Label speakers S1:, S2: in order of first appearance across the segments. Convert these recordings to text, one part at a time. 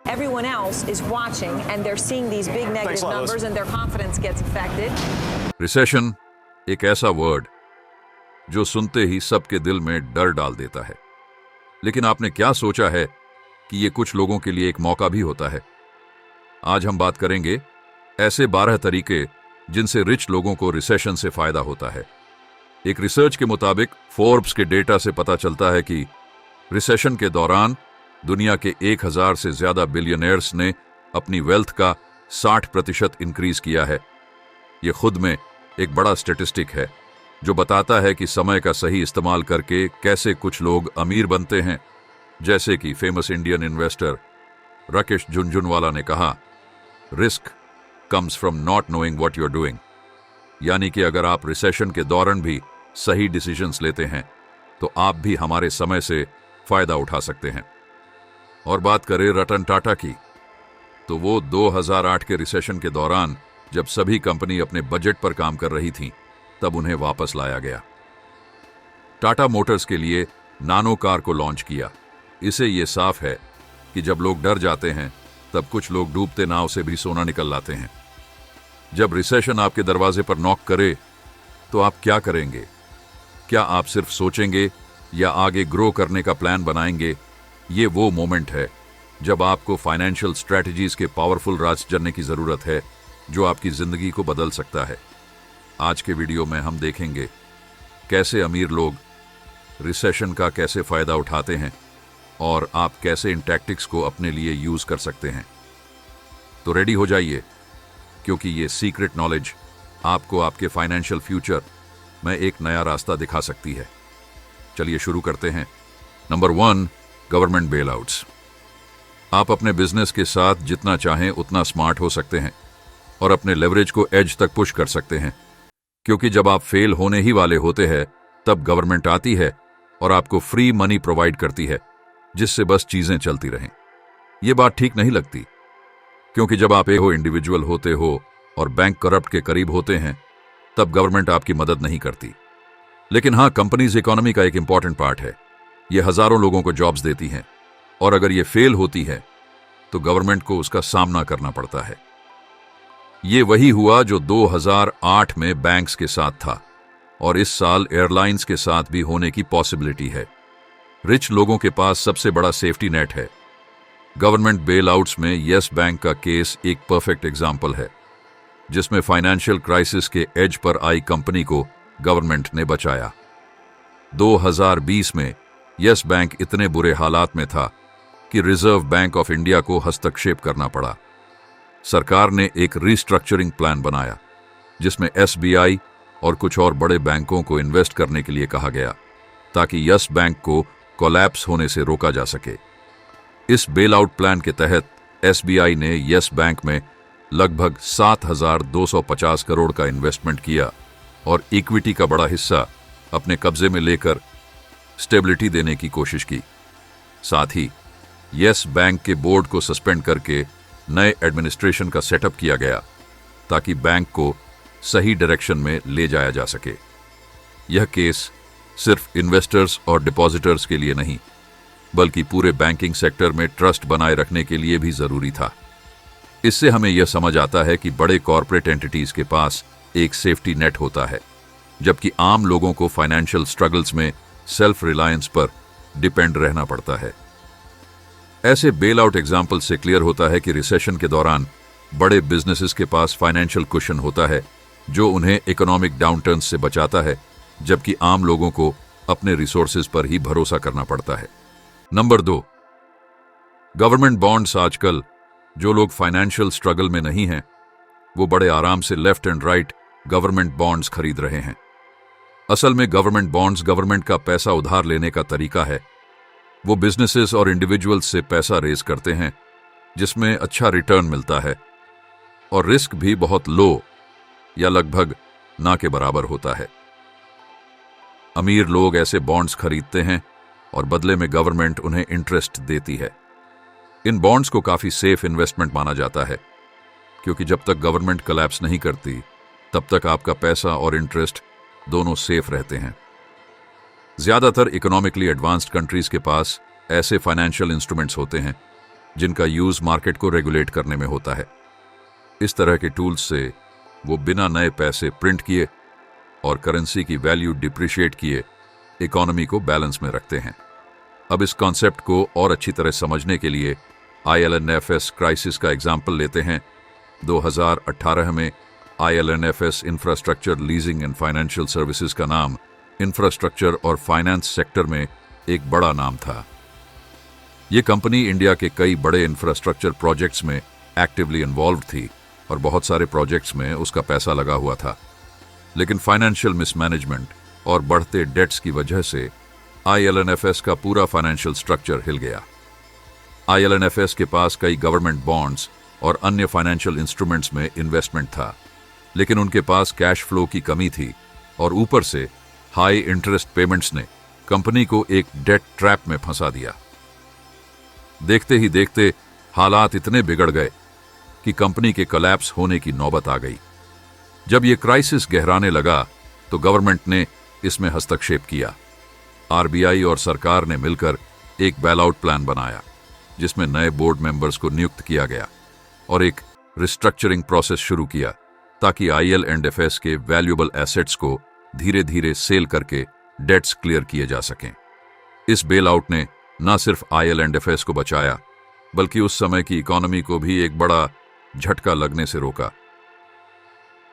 S1: Everyone else is watching and they're seeing these big negative numbers and their confidence gets affected.
S2: Recession एक ऐसा word जो सुनते ही सबके दिल में डर डाल देता है। लेकिन आपने क्या सोचा है कि ये कुछ लोगों के लिए एक मौका भी होता है? आज हम बात करेंगे ऐसे 12 तरीके जिनसे रिच लोगों को रिसेशन से फायदा होता है। एक रिसर्च के मुताबिक फोर्ब्स के डेटा से पता चलता है कि रिसेशन के दौरान दुनिया के 1000 से ज्यादा बिलियनियर्स ने अपनी वेल्थ का 60% इंक्रीज किया है। यह खुद में एक बड़ा स्टैटिस्टिक है जो बताता है कि समय का सही इस्तेमाल करके कैसे कुछ लोग अमीर बनते हैं। जैसे कि famous Indian investor Rakesh Jhunjhunwala ने कहा, risk comes from not knowing what you are doing. यानी कि अगर आप रिसेशन के दौरान भी सही डिसीजंस लेते हैं तो आप भी हमारे समय से फायदा उठा सकते हैं। और बात करें रतन टाटा की, तो वो 2008 के रिसेशन के दौरान जब सभी कंपनी अपने बजट पर काम कर रही थी तब उन्हें वापस लाया गया। टाटा मोटर्स के लिए नानो कार को लॉन्च किया। इससे यह साफ है कि जब लोग डर जाते हैं तब कुछ लोग डूबते नाव से भी सोना निकल लाते हैं। जब रिसेशन आपके दरवाजे पर नॉक करे तो आप क्या करेंगे? क्या आप सिर्फ सोचेंगे या आगे ग्रो करने का प्लान बनाएंगे? ये वो मोमेंट है जब आपको फाइनेंशियल स्ट्रेटजीज के पावरफुल राज जानने की जरूरत है जो आपकी जिंदगी को बदल सकता है। आज के वीडियो में हम देखेंगे कैसे अमीर लोग रिसेशन का कैसे फायदा उठाते हैं और आप कैसे इन टैक्टिक्स को अपने लिए यूज कर सकते हैं। तो रेडी हो जाइए, क्योंकि ये सीक्रेट नॉलेज आपको आपके फाइनेंशियल फ्यूचर में एक नया रास्ता दिखा सकती है। चलिए शुरू करते हैं। Number 1, government bailouts. आप अपने बिजनेस के साथ जितना चाहें उतना स्मार्ट हो सकते हैं और अपने लेवरेज को एज तक पुश कर सकते हैं, क्योंकि जब आप फेल होने ही वाले होते हैं तब गवर्नमेंट आती है और आपको फ्री मनी प्रोवाइड करती है जिससे बस चीजें चलती रहें। यह बात ठीक नहीं लगती, क्योंकि जब आप एक इंडिविजुअल होते हो और बैंक करप्ट के करीब होते हैं तब गवर्नमेंट आपकी मदद नहीं करती। लेकिन हाँ, कंपनीज इकोनॉमी का एक इंपॉर्टेंट पार्ट है। ये हजारों लोगों को जॉब्स देती हैं और अगर ये फेल होती है तो गवर्नमेंट को उसका सामना करना पड़ता है। ये वही हुआ जो 2008 में बैंक्स के साथ था और इस साल एयरलाइंस के साथ भी होने की पॉसिबिलिटी है। रिच लोगों के पास सबसे बड़ा सेफ्टी नेट है। गवर्नमेंट बेलआउट्स में येस बैंक का केस एक परफेक्ट एग्जाम्पल है, जिसमें फाइनेंशियल क्राइसिस के एज पर आई कंपनी को गवर्नमेंट ने बचाया। 2020 में येस बैंक इतने बुरे हालात में था कि रिजर्व बैंक ऑफ इंडिया को हस्तक्षेप करना पड़ा। सरकार ने एक रीस्ट्रक्चरिंग प्लान बनाया जिसमें एसबीआई और कुछ और बड़े बैंकों को इन्वेस्ट करने के लिए कहा गया ताकि येस बैंक को कोलैप्स होने से रोका जा सके। इस बेलआउट प्लान के तहत एसबीआई ने येस बैंक में लगभग 7,250 करोड़ का इन्वेस्टमेंट किया और इक्विटी का बड़ा हिस्सा अपने कब्जे में लेकर स्टेबिलिटी देने की कोशिश की। साथ ही येस बैंक के बोर्ड को सस्पेंड करके नए एडमिनिस्ट्रेशन का सेटअप किया गया ताकि बैंक को सही डायरेक्शन में ले जाया जा सके। यह केस सिर्फ इन्वेस्टर्स और डिपॉजिटर्स के लिए नहीं, बल्कि पूरे बैंकिंग सेक्टर में ट्रस्ट बनाए रखने के लिए भी जरूरी था। इससे हमें यह समझ आता है कि बड़े कॉर्पोरेट एंटिटीज के पास एक सेफ्टी नेट होता है, जबकि आम लोगों को फाइनेंशियल स्ट्रगल्स में सेल्फ रिलायंस पर डिपेंड रहना पड़ता है। ऐसे बेल आउट एग्जाम्पल से क्लियर होता है कि रिसेशन के दौरान बड़े बिजनेसेस के पास फाइनेंशियल कुशन होता है जो उन्हें इकोनॉमिक डाउनटर्न से बचाता है, जबकि आम लोगों को अपने रिसोर्सेज पर ही भरोसा करना पड़ता है। Number 2, government bonds. आजकल जो लोग फाइनेंशियल स्ट्रगल में नहीं हैं वो बड़े आराम से left and right government bonds खरीद रहे हैं। असल में गवर्नमेंट बॉन्ड्स गवर्नमेंट का पैसा उधार लेने का तरीका है। वो बिजनेसेस और इंडिविजुअल्स से पैसा रेज करते हैं जिसमें अच्छा रिटर्न मिलता है और रिस्क भी बहुत लो या लगभग ना के बराबर होता है। अमीर लोग ऐसे बॉन्ड्स खरीदते हैं और बदले में गवर्नमेंट उन्हें इंटरेस्ट देती है। इन बॉन्ड्स को काफी सेफ इन्वेस्टमेंट माना जाता है, क्योंकि जब तक गवर्नमेंट कोलैप्स नहीं करती तब तक आपका पैसा और इंटरेस्ट दोनों सेफ रहते हैं। ज्यादातर इकोनॉमिकली एडवांस्ड कंट्रीज के पास ऐसे फाइनेंशियल इंस्ट्रूमेंट्स होते हैं जिनका यूज मार्केट को रेगुलेट करने में होता है। इस तरह के टूल्स से वो बिना नए पैसे प्रिंट किए और करेंसी की वैल्यू डिप्रिशिएट किए इकोनॉमी को बैलेंस में रखते हैं। अब इस कॉन्सेप्ट को और अच्छी तरह समझने के लिए IL&FS क्राइसिस का एग्जाम्पल लेते हैं। 2018 में IL&FS infrastructure leasing and financial services का नाम इंफ्रास्ट्रक्चर और फाइनेंस सेक्टर में एक बड़ा नाम था। ये कंपनी इंडिया के कई बड़े इंफ्रास्ट्रक्चर प्रोजेक्ट्स में एक्टिवली इन्वॉल्व थी और बहुत सारे प्रोजेक्ट्स में उसका पैसा लगा हुआ था। लेकिन फाइनेंशियल मिसमैनेजमेंट और बढ़ते डेट्स की वजह से IL&FS का पूरा फाइनेंशियल स्ट्रक्चर हिल गया। IL&FS के पास कई गवर्नमेंट बॉन्ड्स और अन्य फाइनेंशियल इंस्ट्रूमेंट्स में इन्वेस्टमेंट था, लेकिन उनके पास कैश फ्लो की कमी थी और ऊपर से हाई इंटरेस्ट पेमेंट्स ने कंपनी को एक डेट ट्रैप में फंसा दिया। देखते ही देखते हालात इतने बिगड़ गए कि कंपनी के कोलैप्स होने की नौबत आ गई। जब यह क्राइसिस गहराने लगा तो गवर्नमेंट ने इसमें हस्तक्षेप किया। RBI और सरकार ने मिलकर एक बेलआउट प्लान बनाया, जिसमें नए बोर्ड मेंबर्स को नियुक्त किया गया और एक रिस्ट्रक्चरिंग प्रोसेस शुरू किया ताकि IL&FS के वैल्यूएबल एसेट्स को धीरे धीरे सेल करके डेट्स क्लियर किए जा सकें। इस बेलआउट ने न सिर्फ IL&FS को बचाया, बल्कि उस समय की इकोनॉमी को भी एक बड़ा झटका लगने से रोका।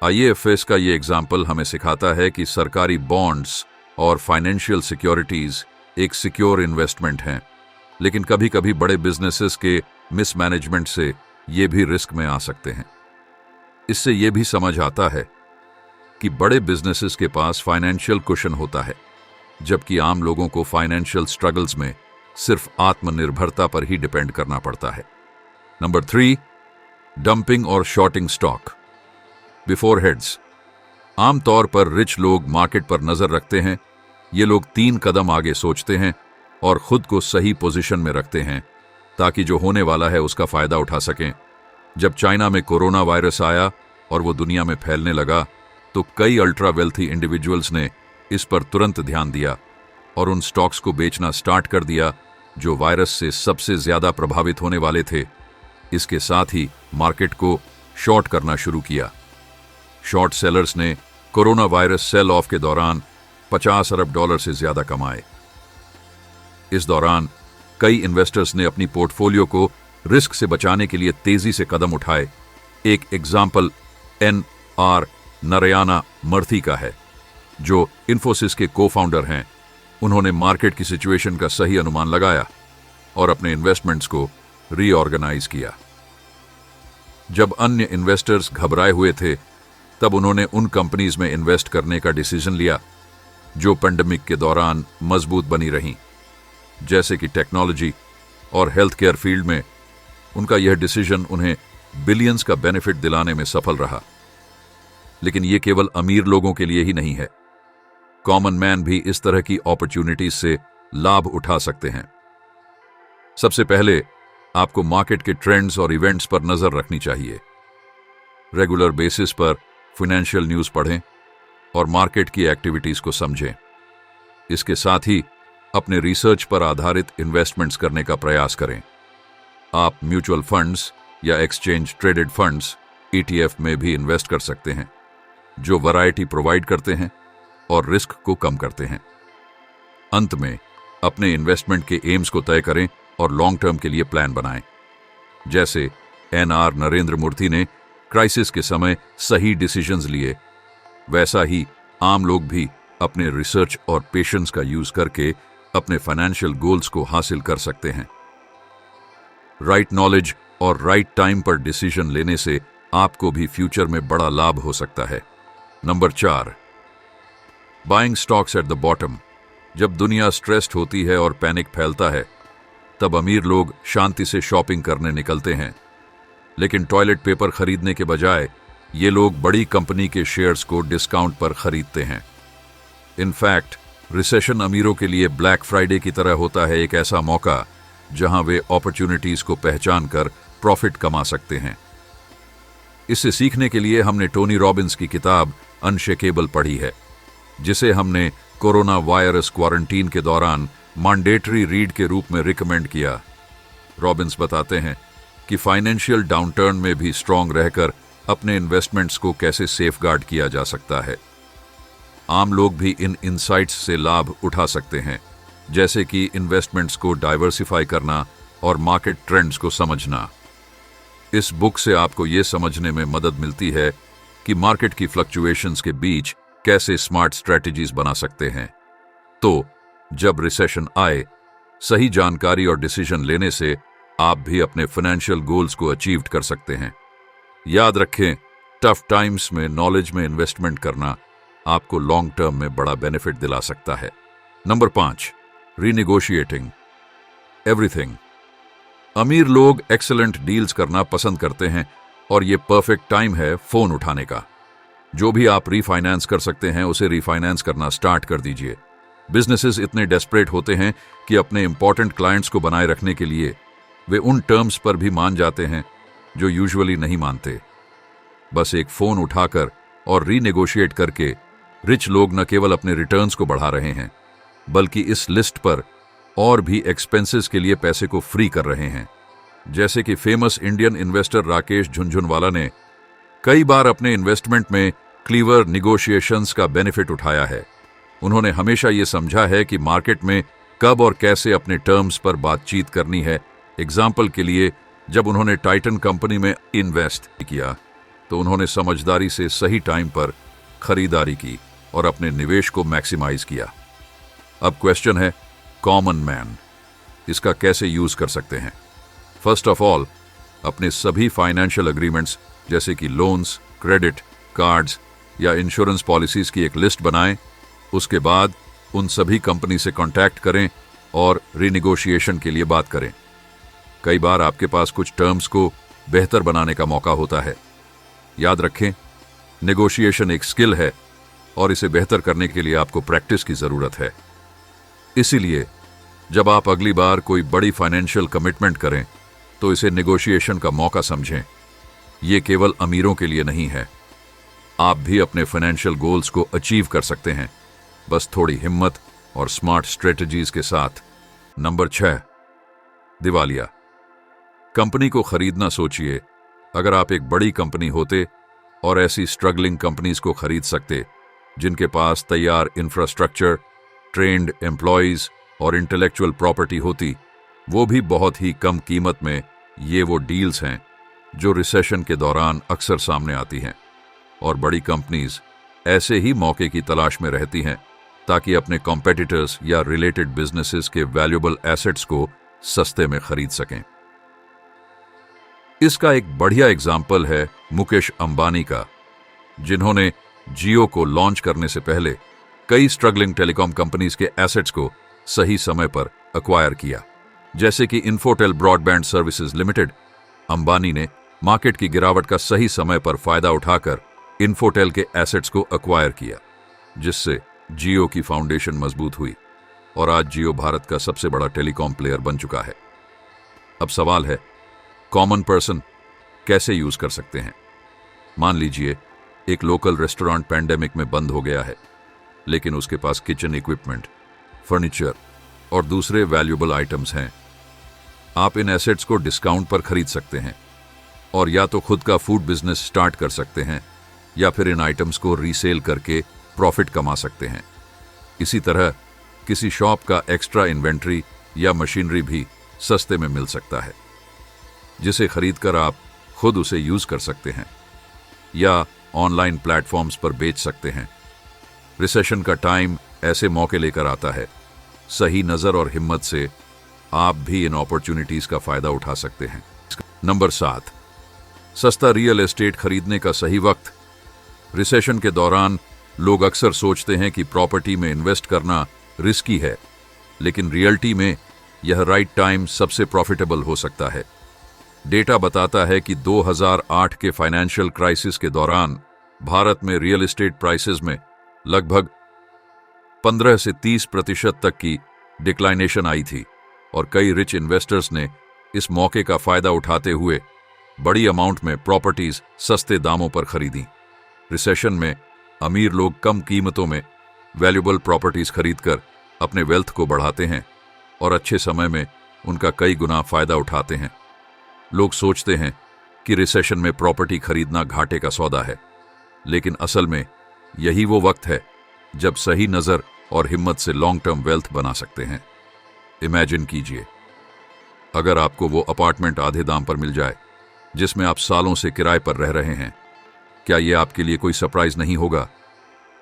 S2: IL&FS का ये एग्जाम्पल हमें सिखाता है कि सरकारी बॉन्ड्स और फाइनेंशियल सिक्योरिटीज एक सिक्योर इन्वेस्टमेंट हैं, लेकिन कभी कभी बड़े बिजनेसेस के मिसमैनेजमेंट से ये भी रिस्क में आ सकते हैं। इससे ये भी समझ आता है कि बड़े बिजनेसेस के पास फाइनेंशियल कुशन होता है, जबकि आम लोगों को फाइनेंशियल स्ट्रगल्स में सिर्फ आत्मनिर्भरता पर ही डिपेंड करना पड़ता है। नंबर 3, डंपिंग और शॉर्टिंग स्टॉक बिफोर हेड्स। आमतौर पर रिच लोग मार्केट पर नजर रखते हैं। ये लोग 3 कदम आगे सोचते हैं और खुद को सही पोजीशन में रखते हैं ताकि जो होने वाला है उसका फायदा उठा सकें। जब चाइना में कोरोना वायरस आया और वो दुनिया में फैलने लगा तो कई अल्ट्रा वेल्थी इंडिविजुअल्स ने इस पर तुरंत ध्यान दिया और उन स्टॉक्स को बेचना स्टार्ट कर दिया जो वायरस से सबसे ज्यादा प्रभावित होने वाले थे। इसके साथ ही मार्केट को शॉर्ट करना शुरू किया। शॉर्ट सेलर्स ने कोरोना वायरस सेल ऑफ के दौरान $50 अरब से ज्यादा कमाए। इस दौरान कई इन्वेस्टर्स ने अपनी पोर्टफोलियो को रिस्क से बचाने के लिए तेजी से कदम उठाए। एक एग्जाम्पल NR नारायण मूर्ति का है, जो इन्फोसिस के को-फाउंडर हैं। उन्होंने मार्केट की सिचुएशन का सही अनुमान लगाया और अपने इन्वेस्टमेंट्स को रीऑर्गेनाइज किया। जब अन्य इन्वेस्टर्स घबराए हुए थे, तब उन्होंने उन कंपनीज में इन्वेस्ट करने का डिसीजन लिया जो पेंडेमिक के दौरान मजबूत बनी रहीं, जैसे कि टेक्नोलॉजी और हेल्थ केयर फील्ड में। उनका यह डिसीजन उन्हें बिलियंस का बेनिफिट दिलाने में सफल रहा। लेकिन यह केवल अमीर लोगों के लिए ही नहीं है। कॉमन मैन भी इस तरह की अपॉर्चुनिटीज से लाभ उठा सकते हैं। सबसे पहले आपको मार्केट के ट्रेंड्स और इवेंट्स पर नजर रखनी चाहिए। रेगुलर बेसिस पर फाइनेंशियल न्यूज पढ़ें और मार्केट की एक्टिविटीज को समझें। इसके साथ ही अपने रिसर्च पर आधारित इन्वेस्टमेंट्स करने का प्रयास करें। आप म्यूचुअल फंड्स या एक्सचेंज ट्रेडेड फंड्स ETF में भी इन्वेस्ट कर सकते हैं, जो वैरायटी प्रोवाइड करते हैं और रिस्क को कम करते हैं। अंत में अपने इन्वेस्टमेंट के एम्स को तय करें और लॉन्ग टर्म के लिए प्लान बनाएं। जैसे NR नरेंद्र मूर्ति ने क्राइसिस के समय सही डिसीजंस लिए, वैसा ही आम लोग भी अपने रिसर्च और पेशेंस का यूज करके अपने फाइनेंशियल गोल्स को हासिल कर सकते हैं। राइट नॉलेज और राइट टाइम पर डिसीजन लेने से आपको भी फ्यूचर में बड़ा लाभ हो सकता है। Number 4, buying stocks at the bottom. जब दुनिया स्ट्रेस्ड होती है और पैनिक फैलता है, तब अमीर लोग शांति से शॉपिंग करने निकलते हैं, लेकिन टॉयलेट पेपर खरीदने के बजाय ये लोग बड़ी कंपनी के शेयर्स को डिस्काउंट पर खरीदते हैं। इनफैक्ट रिसेशन अमीरों के लिए ब्लैक फ्राइडे की तरह होता है, एक ऐसा मौका जहां वे अपॉर्चुनिटीज को पहचान कर प्रॉफिट कमा सकते हैं। इससे सीखने के लिए हमने टोनी रॉबिन्स की किताब अनशेकेबल पढ़ी है, जिसे हमने कोरोना वायरस क्वारंटीन के दौरान मैंडेटरी रीड के रूप में रिकमेंड किया। रॉबिन्स बताते हैं कि फाइनेंशियल डाउनटर्न में भी स्ट्रांग रहकर अपने इन्वेस्टमेंट्स को कैसे सेफगार्ड किया जा सकता है। आम लोग भी इन इनसाइट्स से लाभ उठा सकते हैं, जैसे कि इन्वेस्टमेंट्स को डाइवर्सिफाई करना और मार्केट ट्रेंड्स को समझना। इस बुक से आपको यह समझने में मदद मिलती है कि मार्केट की फ्लक्चुएशंस के बीच कैसे स्मार्ट स्ट्रेटजीज बना सकते हैं। तो जब रिसेशन आए, सही जानकारी और डिसीजन लेने से आप भी अपने फाइनेंशियल गोल्स को अचीव कर सकते हैं। याद रखें, टफ टाइम्स में नॉलेज में इन्वेस्टमेंट करना आपको लॉन्ग टर्म में बड़ा बेनिफिट दिला सकता है। Number 5, renegotiating everything. अमीर लोग एक्सेलेंट डील्स करना पसंद करते हैं और ये परफेक्ट टाइम है फोन उठाने का। जो भी आप रीफाइनेंस कर सकते हैं उसे रीफाइनेंस करना स्टार्ट कर दीजिए। बिजनेसेस इतने डेस्परेट होते हैं कि अपने इंपॉर्टेंट क्लाइंट्स को बनाए रखने के लिए वे उन टर्म्स पर भी मान जाते हैं जो यूजुअली नहीं मानते। बस एक फोन उठाकर और रीनेगोशिएट करके रिच लोग न केवल अपने रिटर्न्स को बढ़ा रहे हैं, बल्कि इस लिस्ट पर और भी एक्सपेंसेस के लिए पैसे को फ्री कर रहे हैं। जैसे कि famous Indian investor Rakesh Jhunjhunwala ने कई बार अपने इन्वेस्टमेंट में क्लीवर निगोशिएशंस का बेनिफिट उठाया है। उन्होंने हमेशा ये समझा है कि मार्केट में कब और कैसे अपने टर्म्स पर बातचीत करनी है। एग्जाम्पल के लिए, जब उन्होंने टाइटन कंपनी में इन्वेस्ट किया तो उन्होंने समझदारी से सही टाइम पर खरीदारी की और अपने निवेश को मैक्सिमाइज किया। अब क्वेश्चन है, कॉमन मैन इसका कैसे यूज कर सकते हैं? फर्स्ट ऑफ ऑल, अपने सभी फाइनेंशियल एग्रीमेंट्स जैसे कि लोन्स, क्रेडिट कार्ड्स या इंश्योरेंस पॉलिसीज की एक लिस्ट बनाएं। उसके बाद उन सभी कंपनी से कांटेक्ट करें और रिनेगोशिएशन के लिए बात करें। कई बार आपके पास कुछ टर्म्स को बेहतर बनाने का मौका होता है। याद रखें, नेगोशिएशन एक स्किल है और इसे बेहतर करने के लिए आपको प्रैक्टिस की जरूरत है। इसीलिए जब आप अगली बार कोई बड़ी फाइनेंशियल कमिटमेंट करें तो इसे नेगोशिएशन का मौका समझें। यह केवल अमीरों के लिए नहीं है, आप भी अपने फाइनेंशियल गोल्स को अचीव कर सकते हैं, बस थोड़ी हिम्मत और स्मार्ट स्ट्रेटजीज के साथ। नंबर 6, दिवालिया। कंपनी को खरीदना सोचिए। अगर आप एक बड़ी कंपनी होते और ऐसी स्ट्रगलिंग कंपनीज को खरीद सकते जिनके पास तैयार इंफ्रास्ट्रक्चर, ट्रेन्ड एम्प्लॉयज और इंटेलेक्चुअल प्रॉपर्टी होती, वो भी बहुत ही कम कीमत में, ये वो डील्स हैं जो रिसेशन के दौरान अक्सर सामने आती हैं। और बड़ी कंपनीज ऐसे ही मौके की तलाश में रहती हैं ताकि अपने कॉम्पिटिटर्स या रिलेटेड बिजनेसेस के वैल्यूएबल एसेट्स को सस्ते में खरीद सकें। इसका एक बढ़िया एग्जाम्पल है मुकेश अंबानी का, जिन्होंने जियो को लॉन्च करने से पहले कई स्ट्रगलिंग टेलीकॉम कंपनीज के एसेट्स को सही समय पर अक्वायर किया। जैसे कि Infotel broadband services limited. Ambani ने मार्केट की गिरावट का सही समय पर फायदा उठाकर इन्फोटेल के एसेट्स को अक्वायर किया, जिससे जियो की फाउंडेशन मजबूत हुई और आज जियो भारत का सबसे बड़ा टेलीकॉम प्लेयर बन चुका है। अब सवाल है, कॉमन पर्सन कैसे यूज कर सकते हैं? मान लीजिए एक लोकल रेस्टोरेंट पैंडेमिक में बंद हो गया है, लेकिन उसके पास किचन इक्विपमेंट, फर्नीचर और दूसरे वैल्यूएबल आइटम्स हैं। आप इन एसेट्स को डिस्काउंट पर खरीद सकते हैं और या तो खुद का फूड बिजनेस स्टार्ट कर सकते हैं या फिर इन आइटम्स को रीसेल करके प्रॉफिट कमा सकते हैं। इसी तरह किसी शॉप का एक्स्ट्रा इन्वेंट्री या मशीनरी भी सस्ते में मिल सकता है, जिसे खरीदकर आप खुद उसे यूज कर सकते हैं या ऑनलाइन प्लेटफॉर्म्स पर बेच सकते हैं। रिसेशन का टाइम ऐसे मौके लेकर आता है। सही नजर और हिम्मत से आप भी इन अपॉर्चुनिटीज का फायदा उठा सकते हैं। नंबर 7, सस्ता रियल एस्टेट खरीदने का सही वक्त। रिसेशन के दौरान लोग अक्सर सोचते हैं कि प्रॉपर्टी में इन्वेस्ट करना रिस्की है, लेकिन रियल्टी में यह राइट टाइम सबसे प्रॉफिटेबल हो सकता है। डेटा बताता है कि 2008 के फाइनेंशियल क्राइसिस के दौरान भारत में रियल एस्टेट प्राइसेस में लगभग 15 से 30% तक की डिक्लाइनेशन आई थी और कई रिच इन्वेस्टर्स ने इस मौके का फायदा उठाते हुए बड़ी अमाउंट में प्रॉपर्टीज सस्ते दामों पर खरीदी। रिसेशन में अमीर लोग कम कीमतों में वैल्यूएबल प्रॉपर्टीज खरीदकर अपने वेल्थ को बढ़ाते हैं और अच्छे समय में उनका कई गुना फायदा उठाते हैं। लोग सोचते हैं कि रिसेशन में प्रॉपर्टी खरीदना घाटे का सौदा है, लेकिन असल में यही वो वक्त है जब सही नजर और हिम्मत से लॉन्ग टर्म वेल्थ बना सकते हैं। इमेजिन कीजिए, अगर आपको वो अपार्टमेंट आधे दाम पर मिल जाए जिसमें आप सालों से किराए पर रह रहे हैं, क्या यह आपके लिए कोई सरप्राइज नहीं होगा?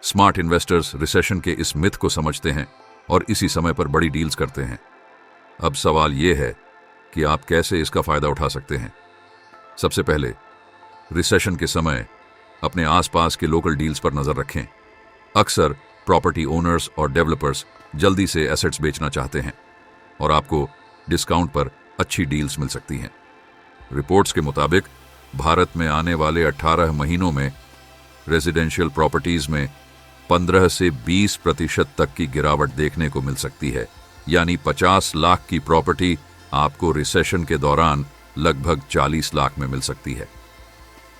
S2: स्मार्ट इन्वेस्टर्स रिसेशन के इस मिथ को समझते हैं और इसी समय पर बड़ी डील्स करते हैं। अब सवाल यह है कि आप कैसे इसका फायदा उठा सकते हैं। सबसे पहले, रिसेशन के समय अपने आसपास के लोकल डील्स पर नजर रखें। अक्सर प्रॉपर्टी ओनर्स और डेवलपर्स जल्दी से एसेट्स बेचना चाहते हैं और आपको डिस्काउंट पर अच्छी डील्स मिल सकती हैं। रिपोर्ट्स के मुताबिक भारत में आने वाले 18 महीनों में रेजिडेंशियल प्रॉपर्टीज में 15 से 20% तक की गिरावट देखने को मिल सकती है, यानी 50 लाख की प्रॉपर्टी आपको रिसेशन के दौरान लगभग 40 लाख में मिल सकती है।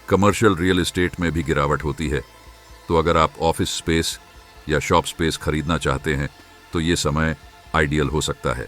S2: कमर्शियल रियल एस्टेट में भी गिरावट होती है, तो अगर आप ऑफिस स्पेस या शॉप स्पेस खरीदना चाहते हैं तो ये समय आइडियल हो सकता है।